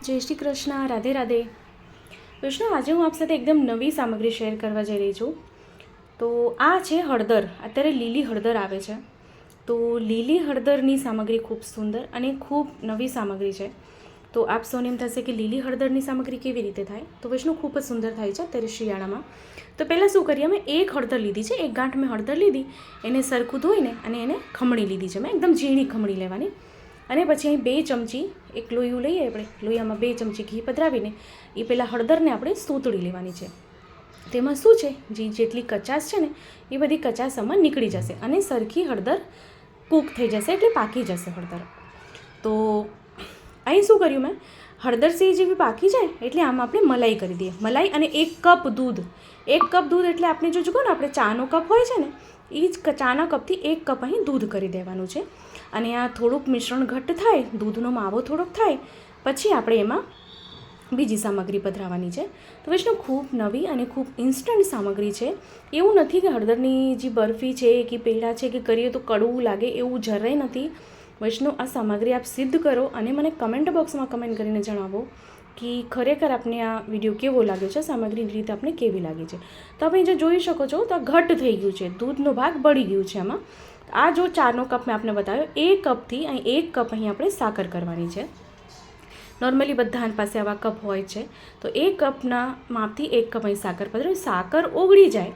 जय श्री कृष्ण, राधे राधे। विष्णु, आज हूँ आप साथे एकदम नवी सामग्री शेर करवा जई रही छूँ। तो आ छे हळदर। अत्यारे लीली हळदर आवे छे। तो लीली हळदरनी सामग्री खूब सुंदर अने खूब नवी सामग्री है। तो आप सौने एम थशे कि लीली हळदरनी सामग्री केवी रीते थाय। तो विष्णु खूब ज सुंदर थाय छे अत्यारे शियाळामां। तो पहला शुं करीए, अमे एक हळदर लीधी छे, एक गांठ में हळदर लीधी, एने सरखुं धोईने अने एने खमणी लीधी छे। मैं एकदम झीणी खमणी लेवानी અને પછી અહીં 2 ચમચી એક લોયું લઈએ આપણે, લોયામાં 2 ચમચી ઘી પધરાવીને એ પહેલાં હળદરને આપણે સૂતળી લેવાની છે. તેમાં શું છે, જેટલી કચાશ છે ને એ બધી કચાશ આમાં નીકળી જશે અને સરખી હળદર કૂક થઈ જશે, એટલે પાકી જશે હળદર. તો અહીં શું કર્યું મેં, હળદર સે જેવી પાકી જાય એટલે આમાં આપણે મલાઈ કરી દઈએ. મલાઈ અને 1 કપ દૂધ. 1 કપ દૂધ એટલે આપણે જો જુઓ ને, આપણે ચાનો કપ હોય છે ને એ જ ચાના કપથી 1 કપ અહીં દૂધ કરી દેવાનું છે. અને આ થોડુંક મિશ્રણ ઘટ્ટ થાય, દૂધનો માવો થોડોક થાય પછી આપણે એમાં બીજી સામગ્રી પધરાવવાની છે. તો વિષ્ણુ ખૂબ નવી અને ખૂબ ઇન્સ્ટન્ટ સામગ્રી છે. એવું નથી કે હળદરની જે બરફી છે કે પેડા છે કે કરીએ તો કડવું લાગે, એવું જરાય નથી. વિષ્ણુ, આ સામગ્રી આપ સિદ્ધ કરો અને મને કમેન્ટ બોક્સમાં કમેન્ટ કરીને જણાવો કે ખરેખર આપને આ વિડીયો કેવો લાગ્યો છે, સામગ્રીની રીતે આપણે કેવી લાગી છે. તો તમે જે જોઈ શકો છો તો આ ઘટ્ટ થઈ ગયું છે, દૂધનો ભાગ બળી ગયું છે આમાં. આ જો 4નો કપ મેં આપને બતાવ્યો, એ કપથી અહીં 1 કપ અહીં આપણે સાકર કરવાની છે. નોર્મલી બધા પાસે આવા કપ હોય છે. તો 1 કપના માપથી 1 કપ અહીં સાકર પધરાવી. સાકર ઓગળી જાય,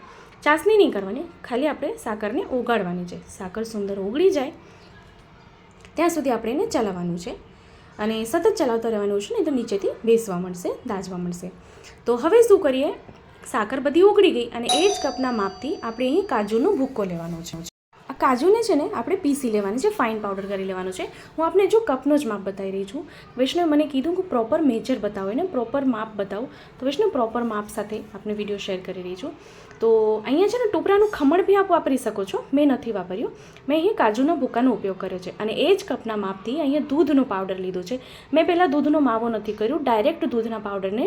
ચાસણી નહીં કરવાની, ખાલી આપણે સાકરને ઓગાળવાની છે. સાકર સુંદર ઓગળી જાય ત્યાં સુધી આપણે એને ચલાવવાનું છે અને સતત ચલાવતા રહેવાનું છે, નહીં તો નીચેથી બેસવા મળશે, દાઝવા મળશે. તો હવે શું કરીએ, સાકર બધી ઓગળી ગઈ અને એ જ કપના માપથી આપણે અહીં કાજુનો ભૂક્કો લેવાનો છે. આ કાજુને છે ને આપણે પીસી લેવાની છે, ફાઇન પાવડર કરી લેવાનો છે. હું આપને જો કપનો જ માપ બતાવી રહી છું. વિષ્ણુએ મને કીધું કે પ્રોપર મેજર બતાવો, એને પ્રોપર માપ બતાવો. તો વિષ્ણુ પ્રોપર માપ સાથે આપને વિડીયો શેર કરી રહી છું. તો અહીંયા છે ને ટોપરાનું ખમણ બી આપ વાપરી શકો છો, મેં નથી વાપર્યું. મેં અહીં કાજુના ભૂકાનો ઉપયોગ કર્યો છે અને એ જ કપના માપથી અહીંયા દૂધનો પાવડર લીધો છે. મેં પહેલાં દૂધનો માવો નથી કર્યું, ડાયરેક્ટ દૂધના પાવડરને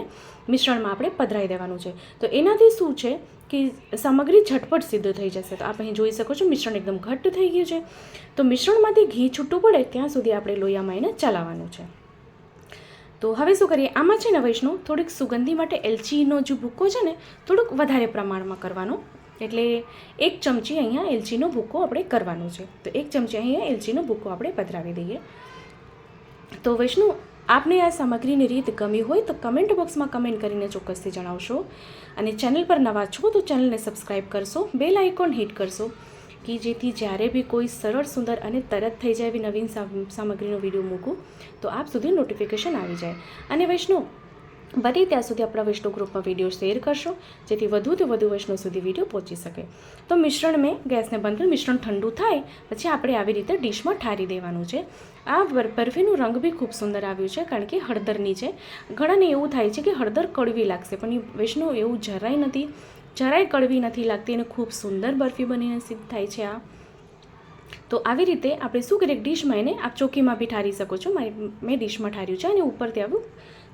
મિશ્રણમાં આપણે પધરાવી દેવાનું છે. તો એનાથી શું છે કે સામગ્રી ઝટપટ સિદ્ધ થઈ જશે. તો આપ અહીં જોઈ શકો છો મિશ્રણ એકદમ ઘટ્ટ થઈ ગયું છે. તો મિશ્રણમાંથી ઘી છૂટું પડે ત્યાં સુધી આપણે લોયામાં એને ચલાવવાનું છે. તો હવે શું કરીએ, આમાં છે ને વૈષ્ણુ થોડીક સુગંધી માટે એલચીનો જે ભૂક્કો છે ને થોડુંક વધારે પ્રમાણમાં કરવાનો, એટલે 1 ચમચી અહીંયા એલચીનો ભૂક્કો આપણે કરવાનો છે. તો 1 ચમચી અહીંયા એલચીનો ભૂક્કો આપણે પધરાવી દઈએ. તો વૈષ્ણુ, આપને આ સામગ્રીની રીત ગમી હોય તો કમેન્ટ બોક્સમાં કમેન્ટ કરીને ચોક્કસથી જણાવશો. અને ચેનલ પર નવા છો તો ચેનલને સબસ્ક્રાઈબ કરશો, બેલ આઇકોન હિટ કરશો કે જેથી જ્યારે બી કોઈ સરળ, સુંદર અને તરત થઈ જાય એવી નવીન સામગ્રીનો વિડીયો મૂકું તો આપ સુધી નોટિફિકેશન આવી જાય. અને વૈષ્ણુ, બને ત્યાં સુધી આપણા વૈષ્ણુ ગ્રુપમાં વિડીયો શેર કરશો જેથી વધુથી વધુ વૈષ્ણુ સુધી વિડીયો પહોંચી શકે. તો મિશ્રણ મેં ગેસને બંધ કરી, મિશ્રણ ઠંડુ થાય પછી આપણે આવી રીતે ડીશમાં ઠારી દેવાનું છે. આ બરફીનું રંગ બી ખૂબ સુંદર આવ્યું છે કારણ કે હળદરની છે. ઘણાને એવું થાય છે કે હળદર કડવી લાગશે, પણ વૈષ્ણુ એવું જરાય નથી, જરાય કડવી નથી લાગતી અને ખૂબ સુંદર બરફી બનીને સિદ્ધ થાય છે આ. તો આવી રીતે આપણે શું કરીએ, ડીશમાં એને આપ ચોકીમાં બી ઠારી શકો છો. મેં ડીશમાં ઠાર્યું છે અને ઉપરથી આવું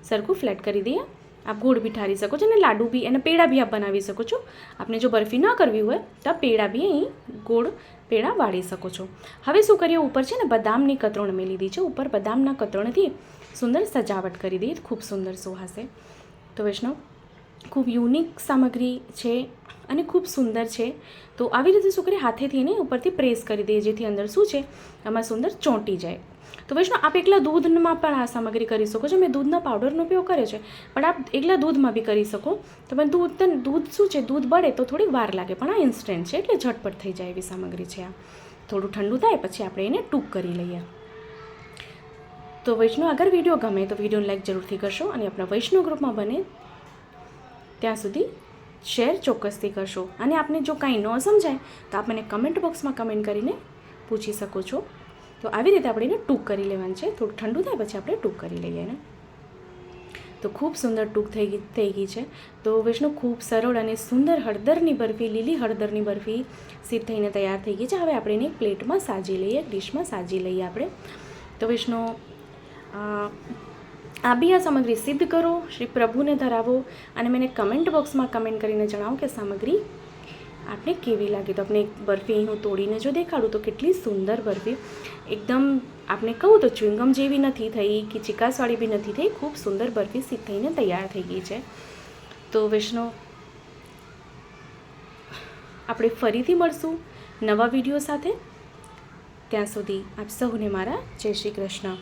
સરખું ફ્લેટ કરી દઈએ. આપ ગોળ બી ઠારી શકો છો અને લાડુ બી અને પેડા બી આપ બનાવી શકો છો. આપને જો બરફી ન કરવી હોય તો પેડા બી અહીં ગોળ પેડા વાળી શકો છો. હવે શું કરીએ, ઉપર છે ને બદામની કતરણ મેં લીધી છે, ઉપર બદામના કતરણથી સુંદર સજાવટ કરી દઈએ, ખૂબ સુંદર સુહાશે. તો વૈષ્ણવ, ખૂબ યુનિક સામગ્રી છે અને ખૂબ સુંદર છે. તો આવી રીતે શું કરીએ, હાથેથી એને ઉપરથી પ્રેસ કરી દઈએ જેથી અંદર શું છે આમાં સુંદર ચોંટી જાય. તો વૈષ્ણવ, આપ એકલા દૂધમાં પણ આ સામગ્રી કરી શકો છો. મેં દૂધના પાવડરનો ઉપયોગ કર્યો છે, પણ આપ એકલા દૂધમાં બી કરી શકો. તમે દૂધ શું છે, દૂધ બળે તો થોડીક વાર લાગે, પણ આ ઇન્સ્ટન્ટ છે એટલે ઝટપટ થઈ જાય એવી સામગ્રી છે આ. થોડું ઠંડુ થાય પછી આપણે એને ટૂંક કરી લઈએ. તો વૈષ્ણવ, અગર વિડીયો ગમે તો વિડીયોને લાઈક જરૂરથી કરશો અને આપણા વૈષ્ણવ ગ્રુપમાં બને ત્યાં સુધી શેર ચોક્કસથી કરશો. અને આપને જો કાંઈ ન સમજાય તો આપ મને કમેન્ટ બોક્સમાં કમેન્ટ કરીને પૂછી શકો છો. તો આવી રીતે આપણે એને ટૂંક કરી લેવાનું છે. થોડું ઠંડુ થાય પછી આપણે ટૂંક કરી લઈએ એને. તો ખૂબ સુંદર ટૂંક થઈ ગઈ છે. તો વૈષ્ણુ, ખૂબ સરળ અને સુંદર હળદરની બરફી, લીલી હળદરની બરફી સિદ્ધ થઈને તૈયાર થઈ ગઈ છે. હવે આપણે એને એક પ્લેટમાં સાજી લઈએ, એક ડીશમાં સાજી લઈએ આપણે. તો વૈષ્ણુ, આ બી આ સામગ્રી સિદ્ધ કરો, શ્રી પ્રભુને ધરાવો અને મને કમેન્ટ બોક્સમાં કમેન્ટ કરીને જણાવો કે સામગ્રી आपने केवी लगी। तो अपने एक बर्फी हूँ तोड़ीने जो देखाड़ूँ तो केटલી सुंदर बर्फी एकदम આપને કહું તો ચ્યુઇંગમ જેવી નથી થઈ કે ચિકાસવાળી બી નથી થઈ, ખૂબ સુંદર બરફી સીધ થઈને તૈયાર થઈ ગઈ છે. તો વૈષ્ણવ, આપણે ફરીથી મળશું નવા વિડીયો સાથે. ત્યાં સુધી આપ સૌને મારા જય શ્રી કૃષ્ણ.